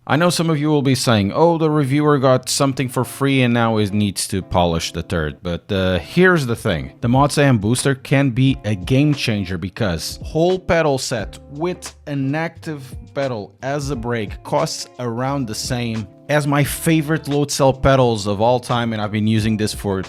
I know some of you will be saying, oh, the reviewer got something for free and now it needs to polish the turd. But here's the thing. The Moza mBooster can be a game changer because whole pedal set with an active pedal as a brake costs around the same as my favorite load cell pedals of all time, and I've been using this for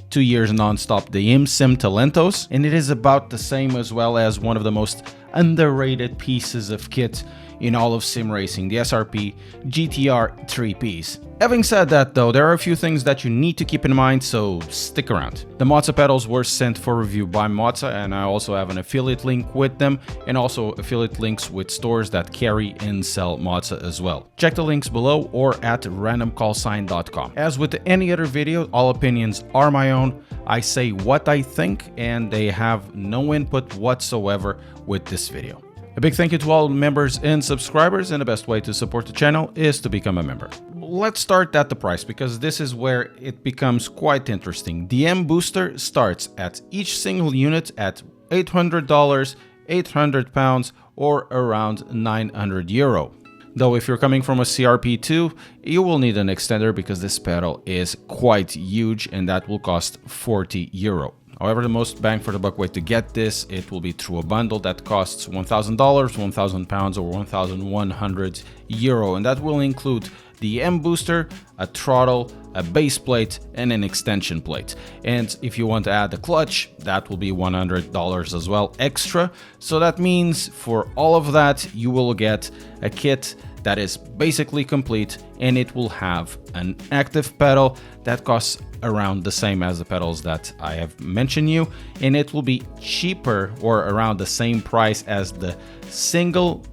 2 years non-stop, the Sim Talentos, and it is about the same as well as one of the most underrated pieces of kit in all of sim racing, the SRP GTR 3Ps. Having said that though, there are a few things that you need to keep in mind, so stick around. The Moza pedals were sent for review by Moza, and I also have an affiliate link with them, and also affiliate links with stores that carry and sell Moza as well. Check the links below or at randomcallsign.com. As with any other video, all opinions are my own. I say what I think and they have no input whatsoever with this video. A big thank you to all members and subscribers, and the best way to support the channel is to become a member. Let's start at the price, because this is where it becomes quite interesting. The mBooster starts at each single unit at $800, 800 pounds, or around €900. Though if you're coming from a CRP2, you will need an extender because this pedal is quite huge and that will cost €40. However, the most bang for the buck way to get this, it will be through a bundle that costs $1,000, 1,000 pounds, or €1,100, and that will include the mBooster, a throttle, a base plate, and an extension plate. And if you want to add a clutch, that will be $100 as well extra. So that means for all of that, you will get a kit that is basically complete, and it will have an active pedal that costs around the same as the pedals that I have mentioned you, and it will be cheaper or around the same price as the single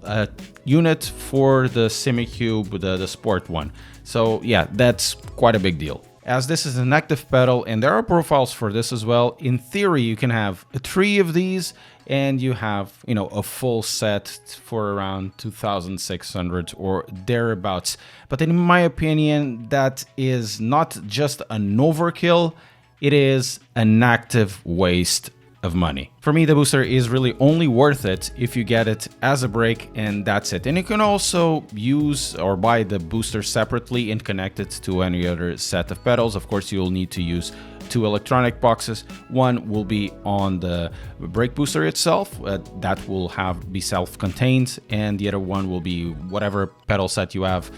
unit for the Simucube, the sport one. So yeah, that's quite a big deal. As this is an active pedal, and there are profiles for this as well, in theory you can have 3 of these and you have, a full set for around 2,600 or thereabouts. But in my opinion, that is not just an overkill, it is an active waste of money. For me, the booster is really only worth it if you get it as a brake, and that's it. And you can also use or buy the booster separately and connect it to any other set of pedals. Of course, you'll need to use 2 electronic boxes. One will be on the brake booster itself, that will be self-contained, and the other one will be whatever pedal set you have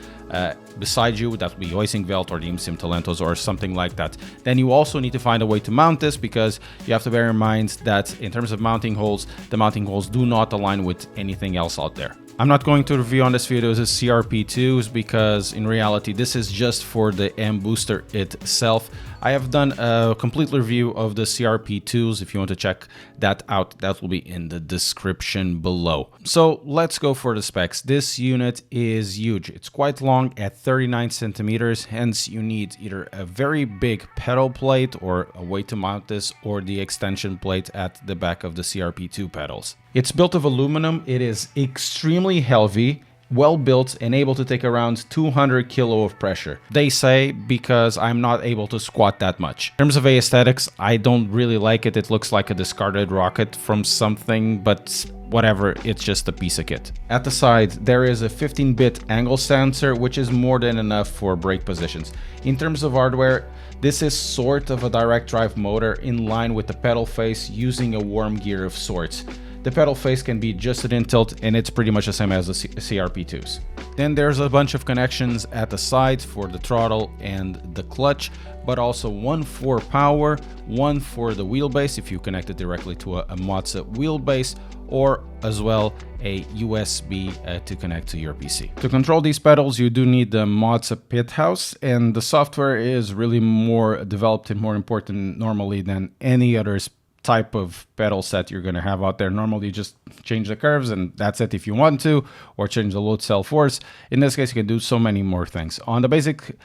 beside you. That will be hoisting belt or the Sim Talentos or something like that. Then you also need to find a way to mount this, because you have to bear in mind that in terms of mounting holes, the mounting holes do not align with anything else out there. I'm not going to review on this video the CRP2s because in reality this is just for the mBooster itself. I have done a complete review of the CRP2s. If you want to check that out, that will be in the description below. So let's go for the specs. This unit is huge. It's quite long at 39 centimeters, hence you need either a very big pedal plate or a way to mount this, or the extension plate at the back of the CRP2 pedals. It's built of aluminum. It is extremely heavy, well built, and able to take around 200 kilo of pressure. They say, because I'm not able to squat that much. In terms of aesthetics, I don't really like it. It looks like a discarded rocket from something, but whatever, it's just a piece of kit. At the side, there is a 15-bit angle sensor, which is more than enough for brake positions. In terms of hardware, this is sort of a direct drive motor in line with the pedal face, using a worm gear of sorts. The pedal face can be adjusted in tilt, and it's pretty much the same as the CRP2s. Then there's a bunch of connections at the side for the throttle and the clutch, but also one for power, one for the wheelbase if you connect it directly to a Moza wheelbase, or as well a USB to connect to your PC. To control these pedals, you do need the Moza pit house, and the software is really more developed and more important normally than any other type of pedal set you're going to have out there. Normally you just change the curves and that's it if you want to, or change the load cell force. In this case, you can do so many more things. On the basic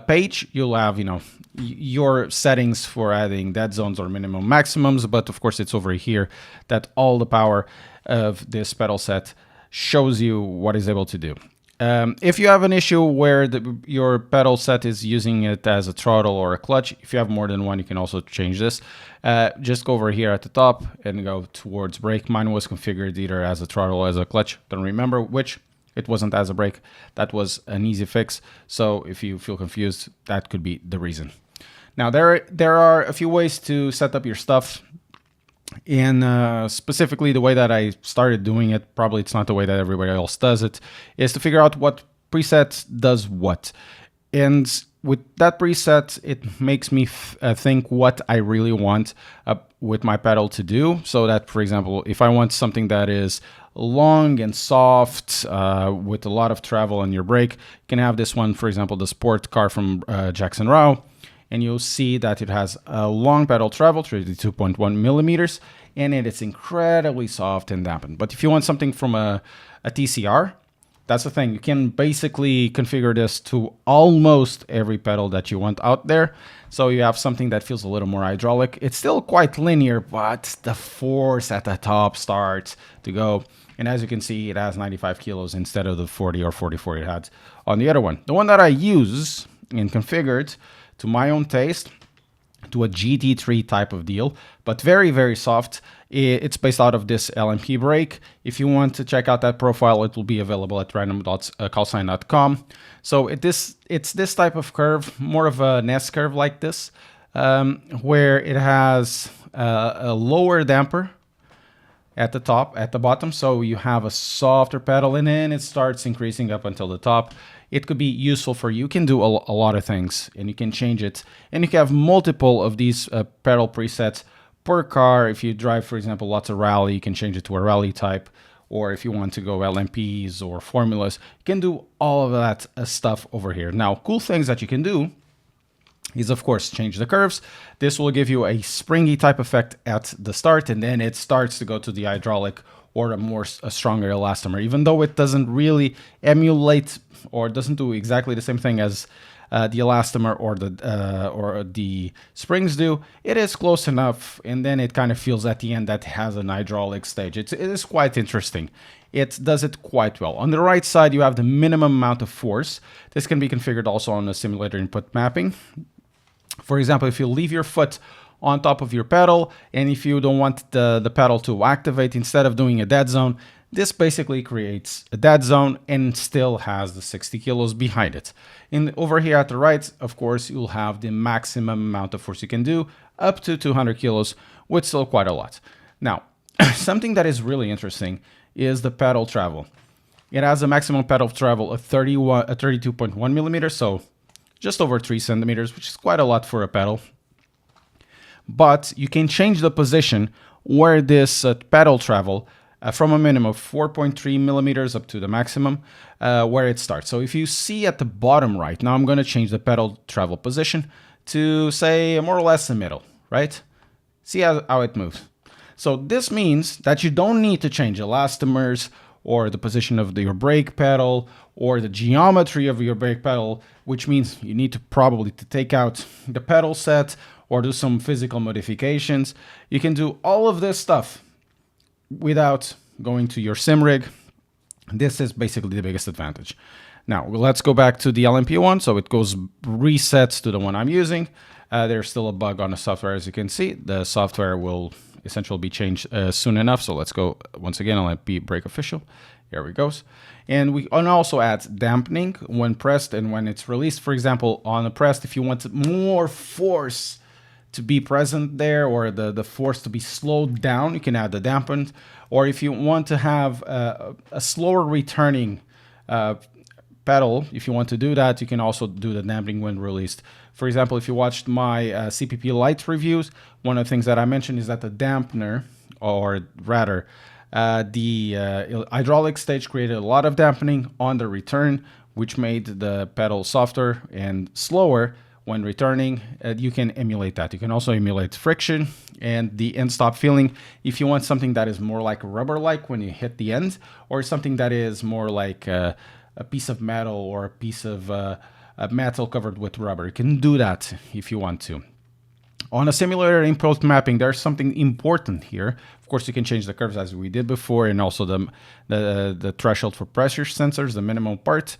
page, you'll have your settings for adding dead zones or minimum maximums, but of course it's over here that all the power of this pedal set shows you what it's able to do. If you have an issue where your pedal set is using it as a throttle or a clutch, if you have more than one, you can also change this. Just go over here at the top and go towards brake. Mine was configured either as a throttle or as a clutch. Don't remember which. it wasn't as a brake. That was an easy fix. So if you feel confused, that could be the reason. Now, there are a few ways to set up your stuff. And specifically, the way that I started doing it, probably it's not the way that everybody else does it, is to figure out what preset does what. And with that preset, it makes me think what I really want with my pedal to do. So that, for example, if I want something that is long and soft with a lot of travel on your brake, you can have this one, for example, the sport car from Jackson Rao. And you'll see that it has a long pedal travel, 32.1 millimeters, and it is incredibly soft and dampened. But if you want something from a TCR, that's the thing. You can basically configure this to almost every pedal that you want out there. So you have something that feels a little more hydraulic. It's still quite linear, but the force at the top starts to go. And as you can see, it has 95 kilos instead of the 40 or 44 it had on the other one. The one that I use and configured to my own taste, to a GT3 type of deal, but very, very soft. It's based out of this LMP brake. If you want to check out that profile, it will be available at random.callsign.com. So it's this type of curve, more of a nest curve like this, where it has a lower damper at the top, at the bottom. So you have a softer pedal, and then it starts increasing up until the top. It could be useful for you. You can do a lot of things, and you can change it. And you can have multiple of these pedal presets per car. If you drive, for example, lots of rally, you can change it to a rally type. Or if you want to go LMPs or formulas, you can do all of that stuff over here. Now, cool things that you can do is, of course, change the curves. This will give you a springy type effect at the start, and then it starts to go to the hydraulic or a stronger elastomer. Even though it doesn't really emulate or doesn't do exactly the same thing as the elastomer or the springs do, it is close enough, and then it kind of feels at the end that it has an hydraulic stage. It is quite interesting. It does it quite well. On the right side, you have the minimum amount of force. This can be configured also on the simulator input mapping. For example, if you leave your foot on top of your pedal, and if you don't want the pedal to activate, instead of doing a dead zone, this basically creates a dead zone and still has the 60 kilos behind it. And over here at the right, of course, you'll have the maximum amount of force you can do, up to 200 kilos, which is still quite a lot. Now, something that is really interesting is the pedal travel. It has a maximum pedal travel of 32.1 millimeters, so just over 3 centimeters, which is quite a lot for a pedal. But you can change the position where this pedal travel from a minimum of 4.3 millimeters up to the maximum where it starts. So if you see at the bottom right, now I'm going to change the pedal travel position to, say, more or less the middle, right? See how it moves. So this means that you don't need to change elastomers or the position of your brake pedal or the geometry of your brake pedal, which means you need to probably take out the pedal set or do some physical modifications. You can do all of this stuff without going to your sim rig. This is basically the biggest advantage. Now, let's go back to the LMP one. So it goes resets to the one I'm using. There's still a bug on the software, as you can see. The software will essentially be changed soon enough. So let's go once again, LMP brake official. Here we go. And we can also add dampening when pressed and when it's released. For example, on a pressed, if you want more force to be present there, or the force to be slowed down, you can add the dampened. Or if you want to have a slower returning pedal, if you want to do that, you can also do the dampening when released. For example, if you watched my CPP Lite reviews, one of the things that I mentioned is that the dampener, or rather the hydraulic stage, created a lot of dampening on the return, which made the pedal softer and slower when returning. You can emulate that. You can also emulate friction and the end stop feeling if you want something that is more like rubber-like when you hit the end, or something that is more like a piece of metal or a piece of metal covered with rubber. You can do that if you want to. On a simulator input mapping, there's something important here. Of course, you can change the curves as we did before, and also the threshold for pressure sensors, the minimum part.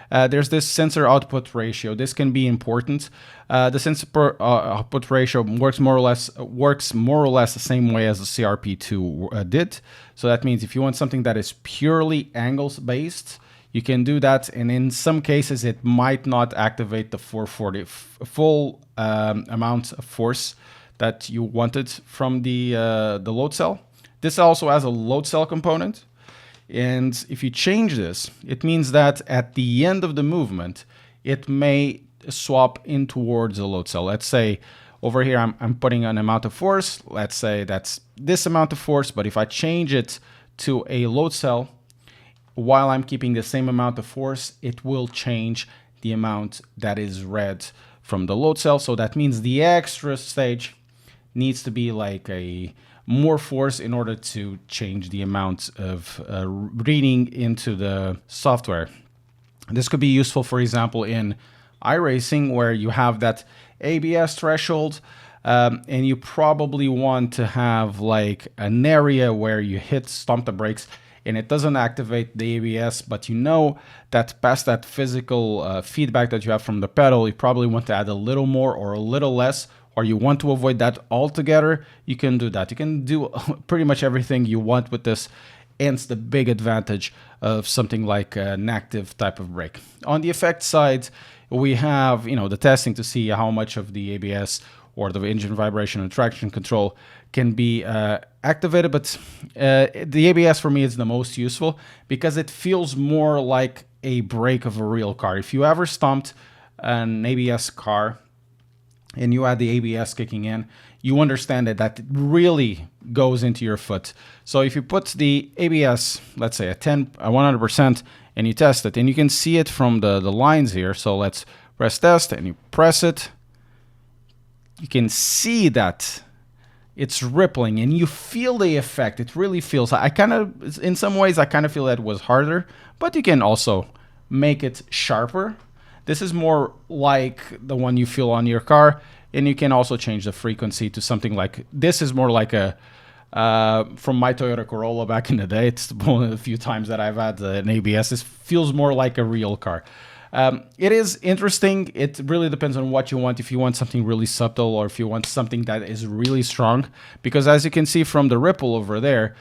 There's this sensor output ratio. This can be important. The sensor output ratio works more or less the same way as the CRP2 did. So that means if you want something that is purely angles based, You can do that, and in some cases it might not activate the 440 full amount of force that you wanted from the load cell. This also has a load cell component, and if you change this, it means that at the end of the movement, it may swap in towards the load cell. Let's say over here I'm putting an amount of force. Let's say that's this amount of force, but if I change it to a load cell, while I'm keeping the same amount of force, it will change the amount that is read from the load cell. So that means the extra stage needs to be like a more force in order to change the amount of reading into the software. This could be useful, for example, in iRacing, where you have that ABS threshold, and you probably want to have like an area where you stomp the brakes and it doesn't activate the ABS, but you know that past that physical feedback that you have from the pedal, you probably want to add a little more or a little less, or you want to avoid that altogether. You can do that. You can do pretty much everything you want with this, and it's the big advantage of something like an active type of brake. On the effect side, we have the testing to see how much of the ABS or the engine vibration and traction control can be activated, but the ABS for me is the most useful because it feels more like a brake of a real car. If you ever stomped an ABS car and you had the ABS kicking in, you understand that it really goes into your foot. So if you put the ABS, let's say at 100%, and you test it, and you can see it from the lines here. So let's press test, and you press it. You can see that it's rippling, and you feel the effect. It really feels. In some ways, I kind of feel that it was harder, but you can also make it sharper. This is more like the one you feel on your car, and you can also change the frequency to something like this. Is more like a from my Toyota Corolla back in the day. It's one of the few times that I've had an ABS. This feels more like a real car. It is interesting. It really depends on what you want. If you want something really subtle, or if you want something that is really strong, because as you can see from the ripple over there,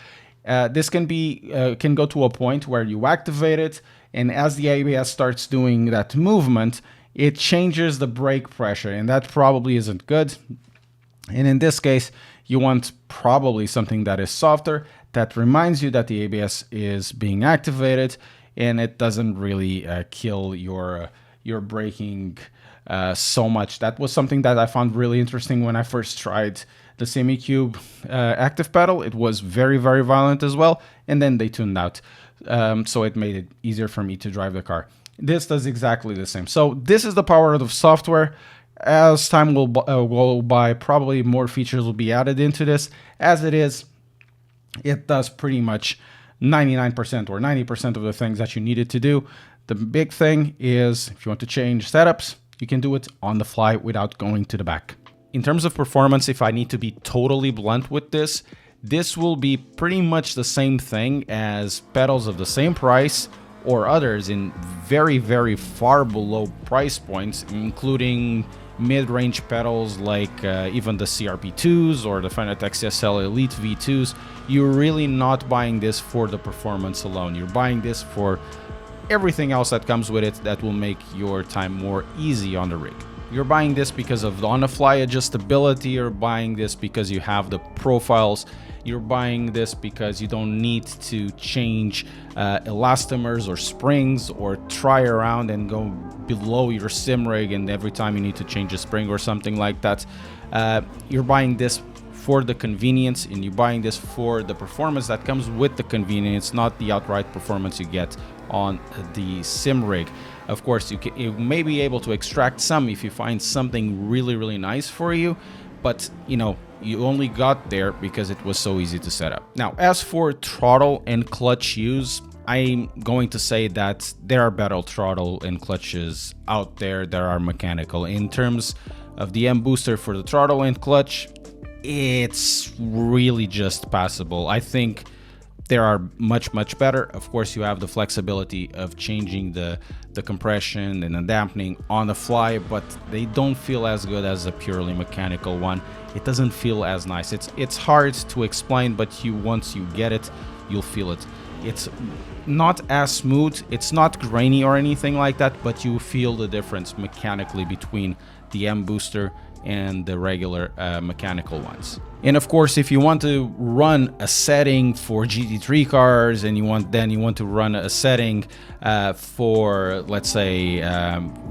this can go to a point where you activate it, and as the ABS starts doing that movement, it changes the brake pressure, and that probably isn't good. And in this case, you want probably something that is softer, that reminds you that the ABS is being activated, and it doesn't really kill your braking so much. That was something that I found really interesting when I first tried the Simucube active pedal. It was very, very violent as well, and then they tuned out. So it made it easier for me to drive the car. This does exactly the same. So this is the power of the software. As time will go by, probably more features will be added into this. As it is, it does pretty much 99% or 90% of the things that you need it to do. The big thing is, if you want to change setups, you can do it on the fly without going to the back. In terms of performance, if I need to be totally blunt with this, this will be pretty much the same thing as pedals of the same price or others in very, very far below price points, including mid-range pedals like even the CRP2s or the Fanatec CSL Elite V2s. You're really not buying this for the performance alone. You're buying this for everything else that comes with it that will make your time more easy on the rig. You're buying this because of the on-the-fly adjustability. You're buying this because you have the profiles. You're buying this because you don't need to change elastomers or springs or try around and go below your sim rig, and every time you need to change a spring or something like that. You're buying this for the convenience, and you're buying this for the performance that comes with the convenience, not the outright performance you get on the sim rig. Of course, you may be able to extract some if you find something really, really nice for you, but you only got there because it was so easy to set up. Now, as for throttle and clutch use, I'm going to say that there are better throttle and clutches out there that are mechanical. In terms of the mBooster for the throttle and clutch, it's really just passable. I think there are much, much better. Of course, you have the flexibility of changing the compression and the dampening on the fly, but they don't feel as good as a purely mechanical one. It doesn't feel as nice. It's hard to explain, but once you get it, you'll feel it. It's not as smooth, it's not grainy or anything like that, but you feel the difference mechanically between the mBooster and the regular mechanical ones. And of course, if you want to run a setting for GT3 cars and you want to run a setting for, let's say,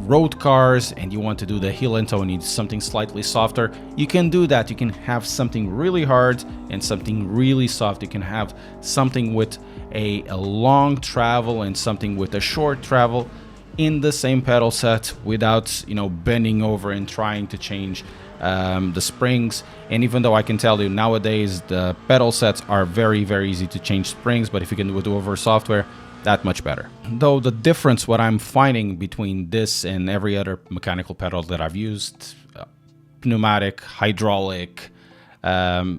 road cars, and you want to do the heel and toe and need something slightly softer, you can do that. You can have something really hard and something really soft. You can have something with a long travel and something with a short travel in the same pedal set without, you know, bending over and trying to change the springs. And even though I can tell you nowadays the pedal sets are very easy to change springs, but if you can do it over software, that much better. Though the difference, what I'm finding between this and every other mechanical pedal that I've used, pneumatic, hydraulic,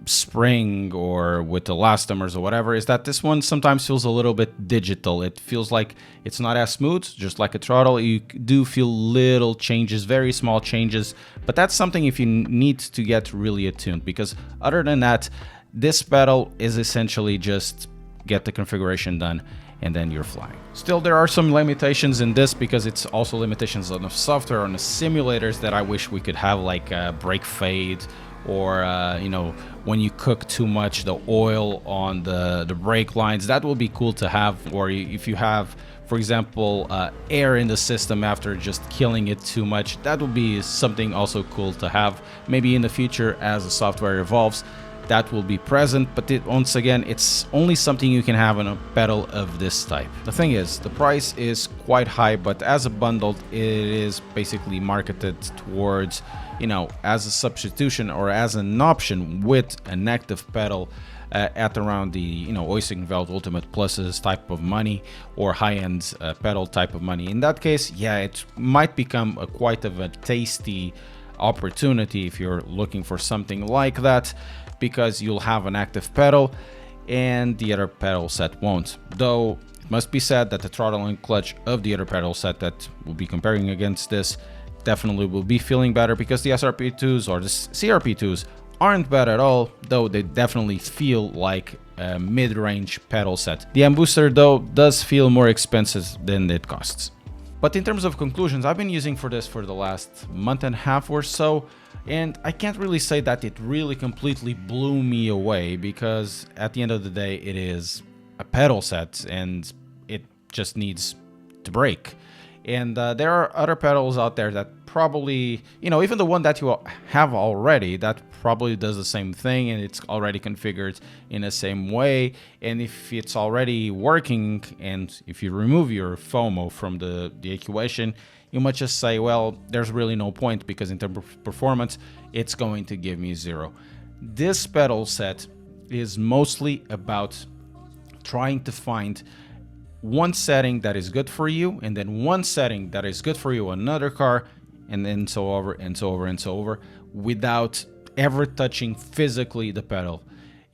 spring, or with elastomers or whatever, is that this one sometimes feels a little bit digital. It feels like it's not as smooth, just like a throttle. You do feel little changes, very small changes, but that's something if you need to get really attuned, because other than that, this pedal is essentially just get the configuration done and then you're flying. Still, there are some limitations in this, because it's also limitations on the software, on the simulators, that I wish we could have, like brake fade, or you know, when you cook too much the oil on the brake lines. That will be cool to have. Or if you have, for example, air in the system after just killing it too much, that will be something also cool to have. Maybe in the future, as the software evolves, that will be present, but once again, it's only something you can have on a pedal of this type. The thing is, the price is quite high, but as a bundled, it is basically marketed towards, you know, as a substitution or as an option with an active pedal at around the, you know, Oystergenveld Ultimate Pluses type of money, or high-end pedal type of money. In that case, yeah, it might become quite of a tasty opportunity if you're looking for something like that, because you'll have an active pedal and the other pedal set won't. Though it must be said that the throttle and clutch of the other pedal set that we'll be comparing against this definitely will be feeling better, because the SRP2s or the CRP2s aren't bad at all, though they definitely feel like a mid-range pedal set. The mBooster, though, does feel more expensive than it costs. But in terms of conclusions, I've been using for this for the last month and a half or so, and I can't really say that it really completely blew me away, because at the end of the day, it is a pedal set and it just needs to break. And there are other pedals out there that probably, you know, even the one that you have already, that probably does the same thing and it's already configured in the same way. And if it's already working, and if you remove your FOMO from the equation, you might just say, well, there's really no point, because in terms of performance, it's going to give me 0. This pedal set is mostly about trying to find one setting that is good for you, and then one setting that is good for you on another car, and then so over and so over and so over, without ever touching physically the pedal.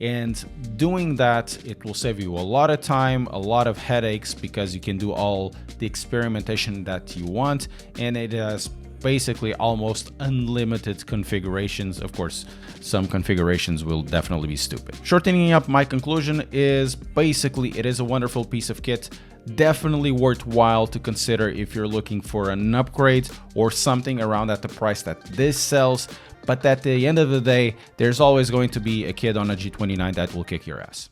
And doing that, it will save you a lot of time, a lot of headaches, because you can do all the experimentation that you want, and it has basically almost unlimited configurations. Of course, some configurations will definitely be stupid. Shortening up, my conclusion is basically it is a wonderful piece of kit, definitely worthwhile to consider if you're looking for an upgrade or something around at the price that this sells. But at the end of the day, there's always going to be a kid on a G29 that will kick your ass.